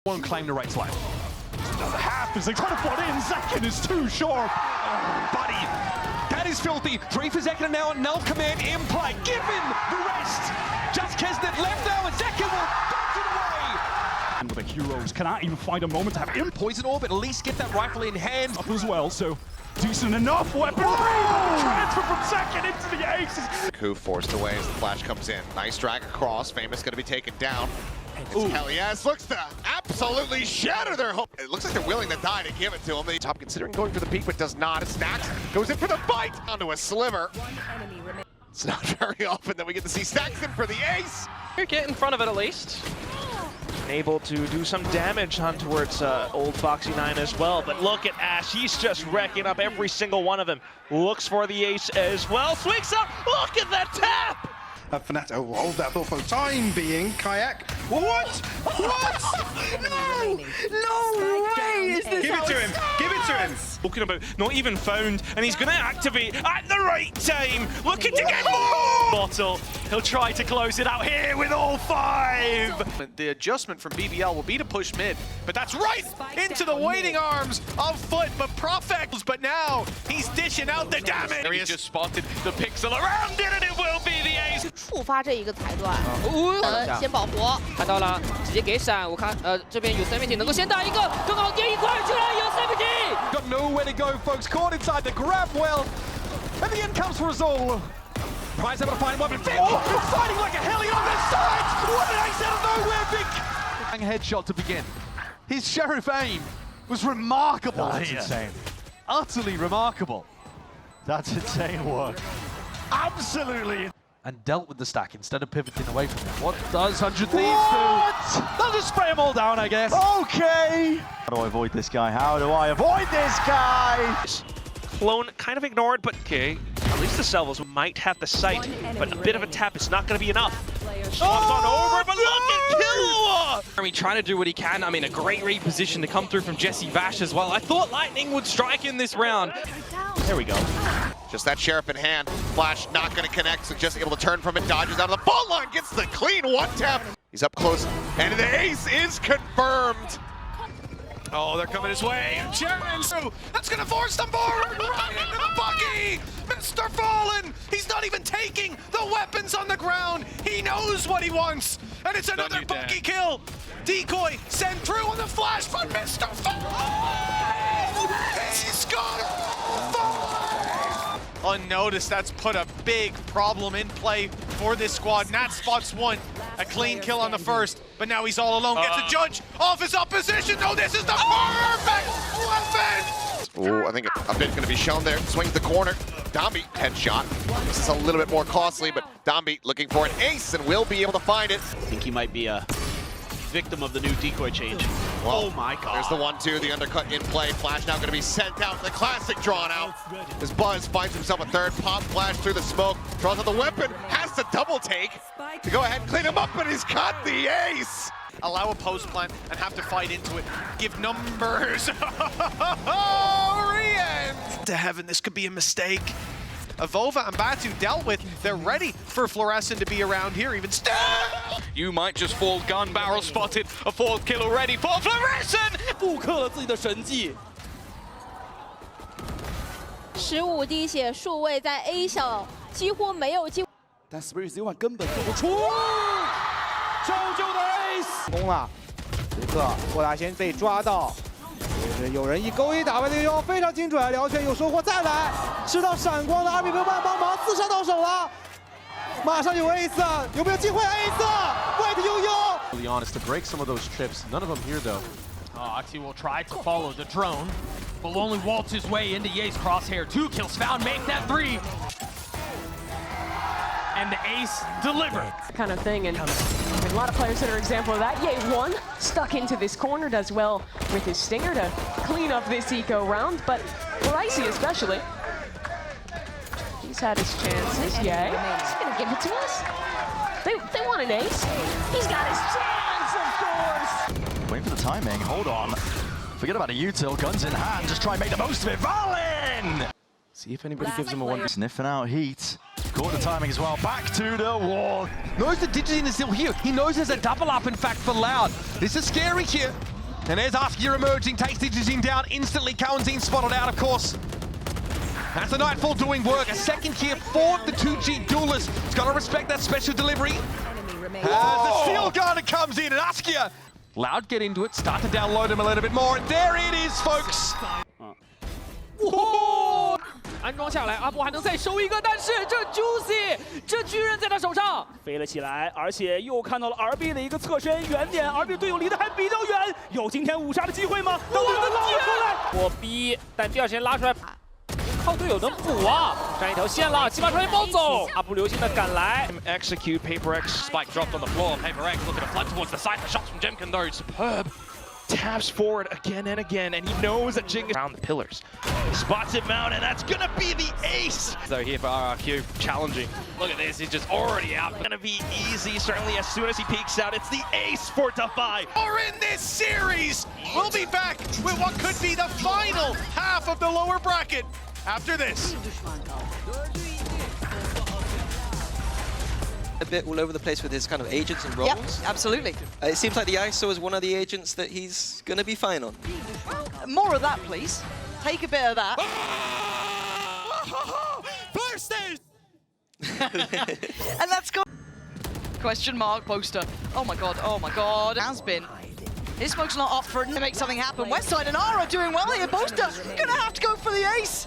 Won't claim the right to life. Another half as they try to put in. Zekken is too sharp. Oh, buddy. That is filthy. 3 for Zekken now on null command in play. Given the rest. Just keznit left now and Zekken will bounce it away. And the heroes cannot even find a moment to have him. Poison orb, at least get that rifle in hand. Up as well, so decent enough weapon. Transfer from Zekken into the aces. Coup forced away as the flash comes in. Nice drag across. Famous going to be taken down. Hell yes, looks to absolutely shatter their hope. It looks like they're willing to die to give it to him. The top considering going for the peak, but does not. Stax goes in for the bite onto a sliver. It's not very often that we get to see Stax in for the ace. Get in front of it at least. Able to do some damage on towards old Foxy 9 as well. But look at Ash, he's just wrecking up every single one of them. Looks for the ace as well. Swings up, look at that tap! Fnatic will hold that thought for the time being. Kaajak. What? What? No! No way! Is this Give it to him! Give it to him! Talking about not even found, and he's going to activate at the right time. Looking to get more! Bottle. He'll try to close it out here with all 5. The adjustment from BBL will be to push mid, but that's right into the waiting arms of FUT, but profek. But now he's dishing out the damage. He just spotted the pixel around it, and it will be the ace. 触发这一个裁断，先保活，看到了，直接给闪。我看这边有yosemite能够先打一个，刚好跌一块去了yosemite。 Got nowhere to go, folks. Caught inside the grab well, and the end comes for us all. Prize able to find one, but fighting like a heli on their sides. What an ace out of nowhere, big headshot to begin. His sheriff aim was remarkable. Oh, that's insane. Utterly remarkable. That's insane work. Absolutely. And dealt with the stack instead of pivoting away from it. What does 100 Thieves do? They'll just spray them all down, I guess. Okay. How do I avoid this guy? How do I avoid this guy? Clone kind of ignored, but okay. At least the Salvos might have the sight, but a bit of a tap is not going to be enough. Shots on over, but look at killua! I mean, trying to do what he can. I mean, a great reposition to come through from Jesse Vash as well. I thought Lightning would strike in this round. There we go. Just that sheriff in hand. Flash not going to connect, so just able to turn from it, dodges out of the fault line, gets the clean one tap. He's up close, and the ace is confirmed. Oh, they're coming his way. Chairman, that's going to force them forward right into the buggy. MrFaliN, he's not even taking the weapons on the ground. He knows what he wants, and it's another buggy kill. Decoy sent through on the flash, but MrFaliN, he's got unnoticed. That's put a big problem in play for this squad. Nat spots one, a clean kill on the first, but now he's all alone. Gets a judge off his opposition. Oh, this is the perfect weapon! Ooh, I think a bit going to be shown there. Swings the corner. Dambi, headshot. This is a little bit more costly, but Dambi looking for an ace and will be able to find it. I think he might be a victim of the new decoy change. Well, oh my god. There's the 1-2, the undercut in play. Flash now going to be sent out. The classic drawn out. As Buzz finds himself a third. Pop Flash through the smoke. Draws out the weapon. Has to double take to go ahead and clean him up, but he's got the ace. Allow a post plant and have to fight into it. Give numbers. Oh, Riens! To heaven, this could be a mistake. Avova and Batu dealt with. They're ready for Florescent to be around here, even still. You might just fall. Gun barrel spotted. A 4th kill already for Florescent. 复刻了自己的神技。15滴血，数位在 A 小几乎没有机会。但 Spirit Z1 根本做不出。救救的 Ace 攻了，此刻霍大仙被抓到。有人一勾一打败对方，非常精准，辽拳有收获，再来吃到闪光的RRQ Jemkin帮忙，自杀到手了，马上有 ace， 有没有机会 ace？Wait 悠悠。 To be honest, to break some of those trips, none of them here though. Oxy will try to follow the drone, but will only waltz his way into Ye's crosshair. 2 kills found, make that 3. And the ace delivered. Kind of thing, and a lot of players that are example of that. Ye one stuck into this corner, does well with his stinger to clean up this eco round, but for Icy especially, he's had his chances. Ye, he's gonna give it to us. They want an ace. He's got his chance, of course. Wait for the timing. Hold on. Forget about a util. Guns in hand. Just try and make the most of it. valyn. See if anybody gives him a one. Sniffing out heat. Caught the timing as well. Back to the wall. Knows the Digitine is still here. He knows there's a double up, in fact, for Loud. This is scary here. And there's Askia emerging, takes Digitine down instantly. Cowanzine spotted out, of course. That's the Nightfall doing work. A second here for the 2G duelist. He's got to respect that special delivery. As the Steel Gun comes in, and Askia. Loud get into it, start to download him a little bit more. And there it is, folks. 安装下来，阿布还能再收一个，但是这 Juicy 这巨人在他手上飞了起来，而且又看到了 RB 的一个侧身远点 ，RB 队友离得还比较远，有今天5杀的机会吗？能不能捞出来？我逼，但第二时间拉出来，靠队友能补啊，占一条线了，起码传一包走，阿布流星的赶来 Execute pANcada spike dropped on the floor. pANcada looking to flood towards the side. The shots from Jemkin though, superb. Taps forward again and again, and he knows that Jing is around the pillars. Spots him out, and that's gonna be the ace. So here for RRQ, challenging. Look at this, he's just already out. Gonna be easy, certainly as soon as he peeks out. It's the ace for Defy. Or in this series, we'll be back with what could be the final half of the lower bracket after this. A bit all over the place with his kind of agents and roles. Yep, absolutely. It seems like the ISO is one of the agents that he's going to be fine on. More of that, please. Take a bit of that. And let's go. Question mark, Boaster. Oh my god. Has been. His smoke's not up for it to make something happen. Westside and Ara doing well here. Boaster gonna have to go for the ace.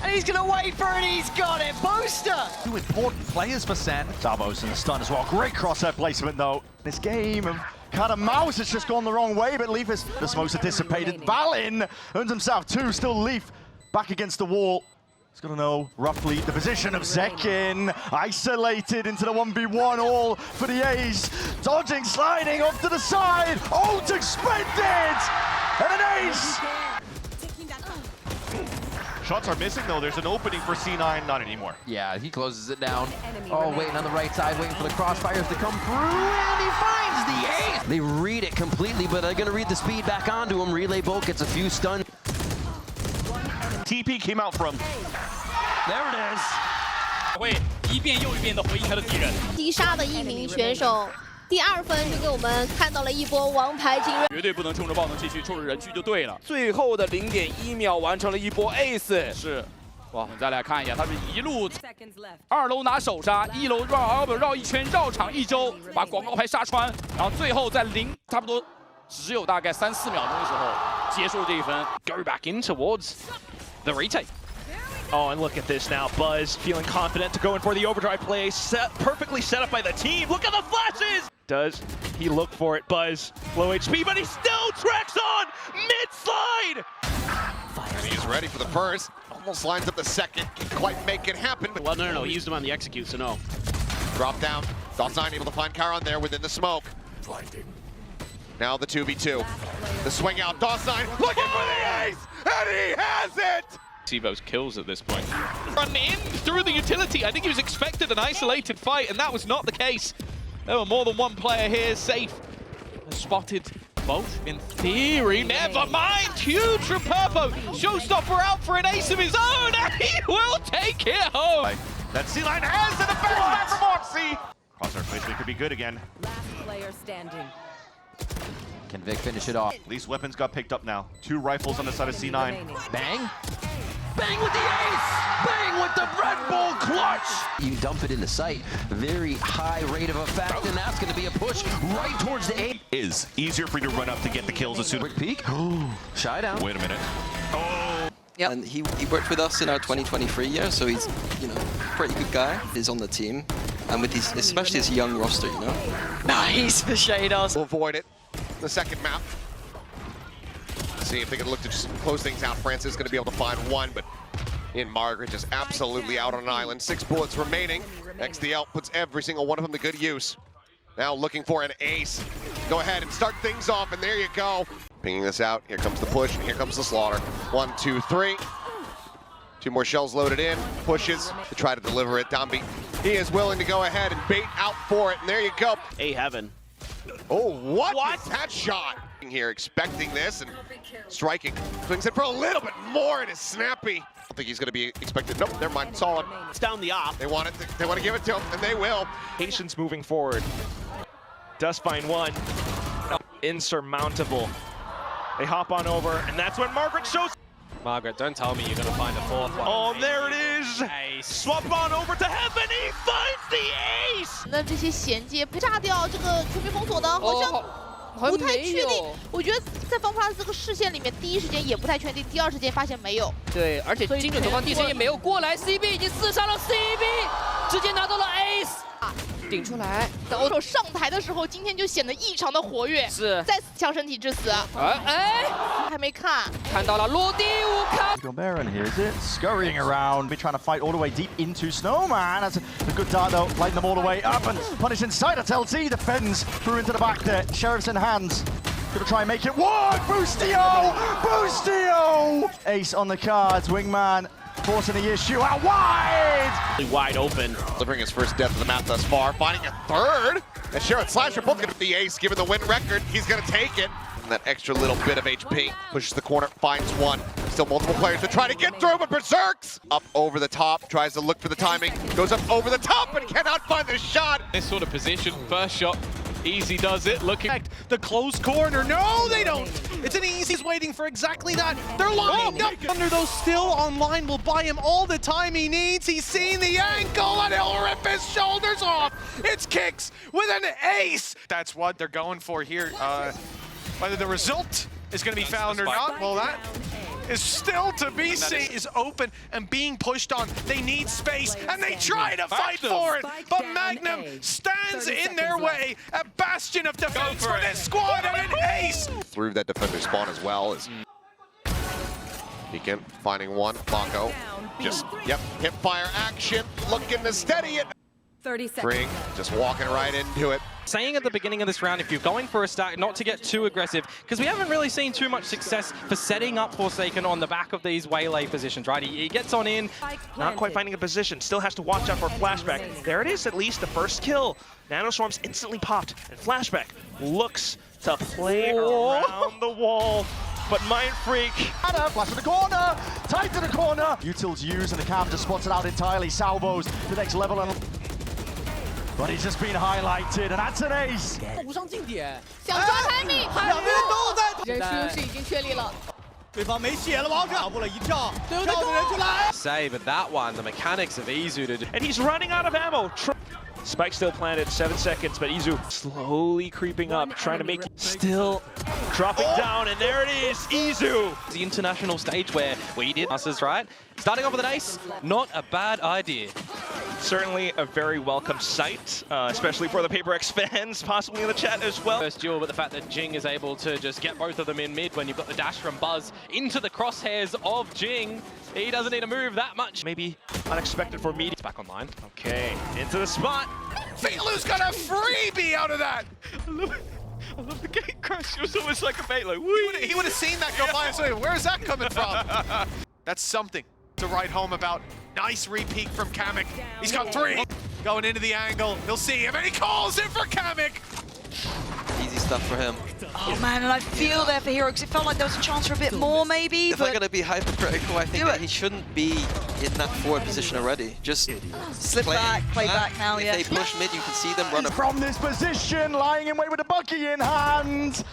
And he's gonna wait for it, he's got it, Boaster! Two important players for SEN. Zavos in the stun as well. Great crosshair placement though. This game of kind of mouse has just gone the wrong way, but Leaf is, the smokes are dissipated. valyn earns himself 2, still Leaf back against the wall. He's got to know roughly the position of Zekken. Isolated into the 1v1, all for the ace. Dodging, sliding off to the side. Ult expended! And an ace! Shots are missing though. There's an opening for C9, not anymore. Yeah, he closes it down. Oh, waiting on the right side, waiting for the crossfires to come through, and he finds the ace! They read it completely, but they're gonna read the speed back onto him. Relay Bolt gets a few stun. TP came out from. There it is. 会一遍又一遍的回应他的敌人。击杀的一名选手，第2分就给我们看到了一波王牌精锐。绝对不能冲着爆能继续，冲着人去就对了。最后的0.1秒完成了一波 ace。是。哇，我们再来看一下，他是一路2楼拿手杀，1楼绕一圈，绕场1周，把广告牌杀穿，然后最后在差不多只有大概3、4秒钟的时候结束了这一分。Go back in towards the retake. Oh, and look at this now. Buzz feeling confident to go in for the overdrive play. Perfectly set up by the team. Look at the flashes! Does he look for it? Buzz, low HP, but he still tracks on mid-slide! He's ready for the first. Almost lines up the second. Can't quite make it happen. Well, no. He used him on the execute, so no. Drop down. Dos9 able to find Chiron there within the smoke. Now the 2v2. The swing out. Dos9 looking for the ace! And he has it! Sevo's kills at this point. Run in through the utility. I think he was expected an isolated fight, and that was not the case. There were more than one player here safe. Spotted both in theory. Never mind. Huge from Purpo. Showstopper out for an ace of his own, and he will take it home. That C9 has in the back from Moxie. Crosshair placement could be good again. Last player standing. Can Vic finish it off? These weapons got picked up now. 2 rifles on the side of C9. Bang! Bang with the ace! Bang with the Red Bull clutch! You dump it in the sight. Very high rate of effect, and that's going to be a push right towards the ace. Is easier for you to run up to get the kills as soon. Quick peek. Shy down. Wait a minute. Oh! Yep. And he worked with us in our 2023 year, so he's, you know, pretty good guy. He's on the team, and with his, especially his young roster, you know. Nice for Sheydos. We'll avoid it. The second map. See if they can look to just close things out. France is going to be able to find one, but in Margaret just absolutely out on an island. 6 bullets remaining. XDL puts every single one of them to good use. Now looking for an ace. Go ahead and start things off, and there you go. Pinging this out. Here comes the push, and here comes the slaughter. 1, 2, 3. 2 more shells loaded in. Pushes to try to deliver it. Dambi, he is willing to go ahead and bait out for it, and there you go. A heaven. Oh, what is that shot? Here, expecting this and striking. Swings it for a little bit more, and is snappy. I don't think he's going to be expected. Nope, never mind. Solid. It's down the op. They want it. They want to give it to him, and they will. Patience moving forward. Does find one. insurmountable. They hop on over, and that's when Margaret shows. Margaret, don't tell me you're going to find a fourth one. Oh, there it is! Ace. Swap on over to heaven, he finds the ace! 那这些衔接炸掉这个全面封锁的，好像不太确定。我觉得在方法这个视线里面，第一时间也不太确定，第二时间发现没有。对，而且精准投放第一时间也没有过来 ，CB 已经4杀了 CB， 直接拿到了 ace。顶出来，欧手上台的时候，今天就显得异常的活跃，是再次将身体致死。哎，还没看，看到了落地五卡。 Baron, here's it, scurrying around, be trying to fight all the way deep into Snowman. That's a good dart though, lighting them all the way up and punish inside. XLG defends through into the back there. Sheriff's in hands. Gonna try and make it work. Boostio! Boostio! Ace on the cards, Wingman. Forcing the issue out wide! Wide open. Delivering his first death of the map thus far, finding a third. And Sharon Slash are both going to be the ace, given the win record. He's going to take it. And that extra little bit of HP pushes the corner, finds one. Still multiple players to try to get through, but Berserks up over the top, tries to look for the timing, goes up over the top, but cannot find the shot. This sort of position, first shot, easy does it. Looking the close corner. No, they don't. It's an easy. He's waiting for exactly that. They're lining up. Under those still online will buy him all the time he needs. He's seen the ankle and he'll rip his shoulders off. It's Kicks with an ace. That's what they're going for here. Whether the result is going to be found or not, well, that is still to be seen. Is open and being pushed on. They need space and they try to fight for it, but Magnum stands in their way. A bastion of defense for this squad and an ace. Through that defender spawn as well as Beacon finding one. Bongo just hip fire action, looking to steady it. 30 seconds. Bring just walking right into it. Saying at the beginning of this round, if you're going for a stack, not to get too aggressive, because we haven't really seen too much success for setting up Forsaken on the back of these waylay positions, right? He gets on in. Not quite finding a position, still has to watch out for flashback. There it is, at least the first kill. Nanoswarms instantly popped, and flashback looks to play around the wall. But Mind Freak. Flash to the corner, tight to the corner. Utils use and the cam just spots it out entirely. Salvos the next level. But he's just been highlighted, and that's an ace. 无上近点，想抓 timing， 两边都在。人数优势已经确立了。对方没血了，王者跑步了一跳，跳的人出来。 Say, but that one, the mechanics of Izu to do. And he's running out of ammo. Spike still planted, 7 seconds, but Izu slowly creeping up, trying to make still dropping down, and there it is, Izu. The international stage where we did us right. Starting off with an ace, not a bad idea. Certainly a very welcome sight, especially for the PaperX fans, possibly in the chat as well. First duel, but the fact that Jing is able to just get both of them in mid when you've got the dash from Buzz into the crosshairs of Jing. He doesn't need to move that much. Maybe unexpected for me. It's back online. Okay, into the spot. Feilu's got a freebie out of that. I love the gate crash. It was almost like a bait, like, He would have seen that go by and say, where's that coming from? That's something to write home about. Nice repeat from Kamek. He's got 3. Going into the angle. He'll see him, and he calls it for Kamek. Easy stuff for him. Oh man, and I feel there for Hero because it felt like there was a chance for a bit more maybe. If they're going to be hypercritical, I think that he shouldn't be in that forward position already. Just slip back, play back now, if they push mid, you can see them run from this position, lying in wait with the Bucky in hand.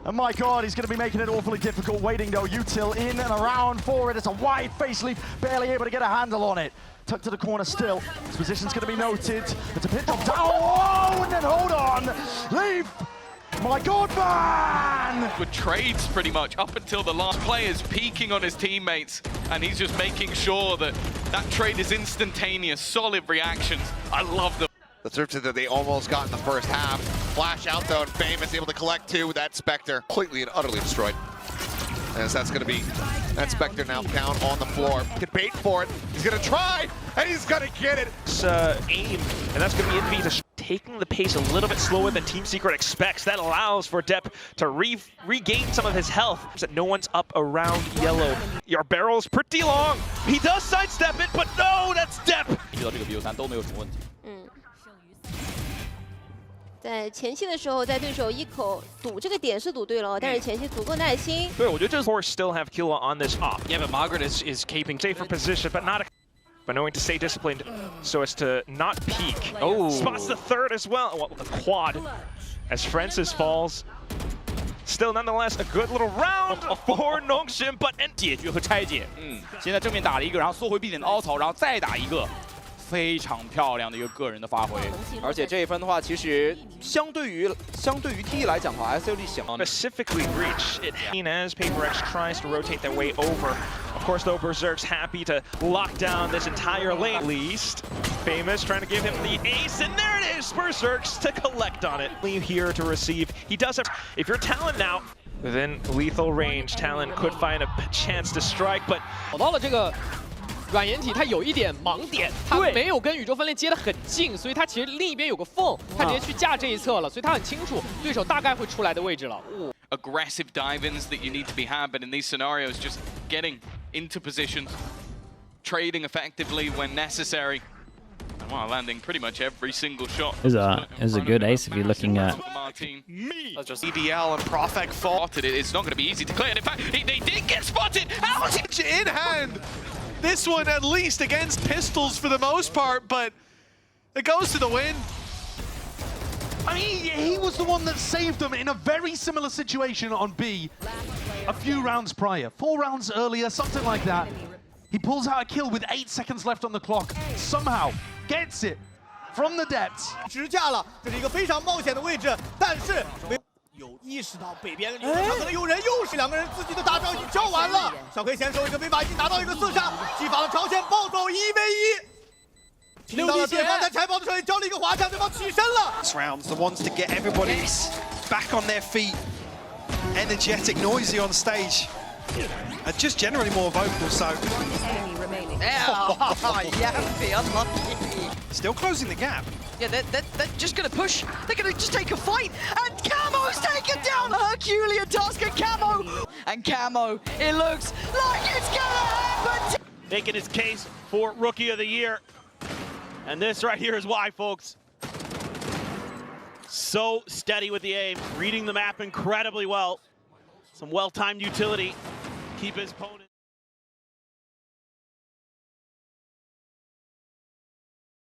And my god, he's going to be making it awfully difficult. Waiting though, Util in and around for it. It's a wide face leaf, barely able to get a handle on it. Tucked to the corner still. His position's going to be noted. It's a pit drop down. Oh, and then hold on. Leaf. My god, man! With trades pretty much up until the last player's peeking on his teammates, and he's just making sure that that trade is instantaneous, solid reactions. I love them. The surf that they almost got in the first half. Flash out though, and Famous able to collect 2 with that Spectre. Completely and utterly destroyed. As that's gonna be that Spectre now down on the floor. Can bait for it. He's gonna try, and he's gonna get it. It's aim, and that's gonna be Envy taking the pace a little bit slower than Team Secret expects. That allows for Depp to regain some of his health. So no one's up around yellow. Your barrel's pretty long. He does sidestep it, but no, that's Depp. 遇到这个 BO3 都没有什么问题。在前期的时候，在对手一口堵这个点是堵对了，但是前期足够耐心。对，我觉得这 Force still have killua on this off. Yeah, but Margaret is keeping safer position, but knowing to stay disciplined so as to not peek. Oh, spots the third as well. Well, the quad as Francis falls. Still, nonetheless, a good little round for Nongxin, but 解决和拆解。现在正面打了一个，然后缩回 B 点的凹槽，然后再打一个。 非常漂亮的一个个人的发挥，而且这一分的话，其实相对于 T 来讲的话 ，SLG 想 specifically reach it as pANcada tries to rotate their way over. Of course, though, Berserk's happy to lock down this entire lane. At least, Famous trying to give him the ace, and there it is, Berserk's to collect on it. Leave here to receive. He does it. If you're Talon now, within lethal range, Talon could find a chance to strike, but 找到了这个。 软掩体它有一点盲点，它没有跟宇宙分裂接得很近，所以它其实另一边有个缝，它直接去架这一侧了，所以它很清楚对手大概会出来的位置了。Aggressive dive-ins that you need to be had, but in these scenarios, just getting into position, trading effectively when necessary, and while landing pretty much every single shot. Is a good ace if you're looking at. That's just EDL and profek spotted it. It's not going to be easy to clear. And in fact, they did get spotted. Ouch! In hand. This one at least against pistols for the most part, but it goes to the win. I mean, he was the one that saved them in a very similar situation on B a few rounds prior. 4 rounds earlier, something like that. He pulls out a kill with 8 seconds left on the clock. Somehow gets it from the depths. 直架了，这是一个非常冒险的位置，但是有意识到北边的可能有人，又是2个人自己的大招已经交完了。小 K 先手一个背法，已经拿到一个4杀，激发了朝鲜暴走1v1。 听到了对方在财宝的手里交了一个滑翔，对方起身了。 Rounds, the ones to get everybody back on their feet, energetic, noisy on stage, and just generally more vocal. So, Yampi, unlucky. Still closing the gap. Yeah, they're just gonna push. They're gonna just take a fight, and Camo's taken down. Herculean task and Camo, and Camo. It looks like it's gonna happen. Making his case for Rookie of the Year. And this right here is why, folks. So steady with the aim, reading the map incredibly well. Some well-timed utility. Keep his opponent.